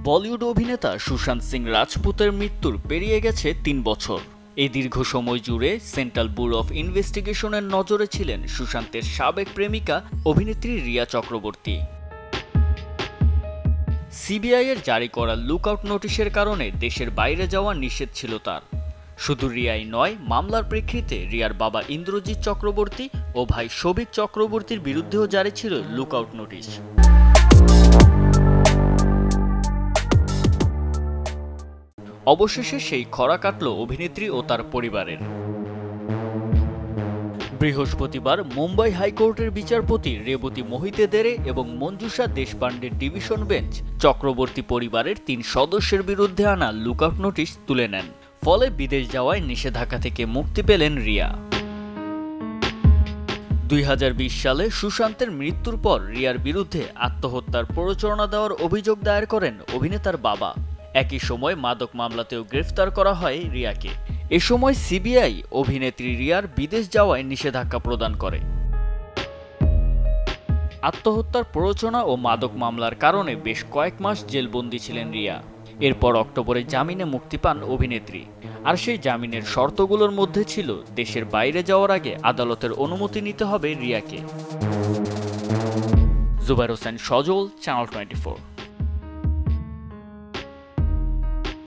বলিউড অভিনেতা সুশান্ত সিং রাজপুতের মৃত্যুর পেরিয়ে গেছে ৩ বছর। এই দীর্ঘ সময় জুড়ে সেন্ট্রাল ব্যুরো অফ ইনভেস্টিগেশনের নজরে ছিলেন সুশান্তের সাবেক প্রেমিকা অভিনেত্রী রিয়া চক্রবর্তী। সিবিআইয়ের জারি করা লুকআউট নোটিশের কারণে দেশের বাইরে যাওয়া নিষেধ ছিল তার। শুধু রিয়াই নয়, মামলার প্রেক্ষিতে রিয়ার বাবা ইন্দ্রজিৎ চক্রবর্তী ও ভাই শোভিক চক্রবর্তীর বিরুদ্ধেও জারি ছিল লুকআউট নোটিশ। অবশেষে সেই খরা কাটল অভিনেত্রী ও তার পরিবারের। বৃহস্পতিবার মুম্বাই হাইকোর্টের বিচারপতি রেবতী মোহিতে দেরে এবং মঞ্জুষা দেশপান্ডের ডিভিশন বেঞ্চ চক্রবর্তী পরিবারের ৩ সদস্যের বিরুদ্ধে আনা লুকআউট নোটিশ তুলে নেন। ফলে বিদেশ যাওয়ায় নিষেধাজ্ঞা থেকে মুক্তি পেলেন রিয়া। ২০২০ সালে সুশান্তের মৃত্যুর পর রিয়ার বিরুদ্ধে আত্মহত্যার প্ররোচনা দেওয়ার অভিযোগ দায়ের করেন অভিনেতার বাবা। একই সময় মাদক মামলাতেও গ্রেফতার করা হয় রিয়াকে। এ সময় সিবিআই অভিনেত্রী রিয়ার বিদেশ যাওয়ায় নিষেধাজ্ঞা প্রদান করে। আত্মহত্যার প্ররোচনা ও মাদক মামলার কারণে বেশ কয়েক মাস জেলবন্দি ছিলেন রিয়া। এরপর অক্টোবরে জামিনে মুক্তি পান অভিনেত্রী। আর সেই জামিনের শর্তগুলোর মধ্যে ছিল দেশের বাইরে যাওয়ার আগে আদালতের অনুমতি নিতে হবে রিয়াকে। জুবাইর হোসেন সজল, চ্যানেল 24।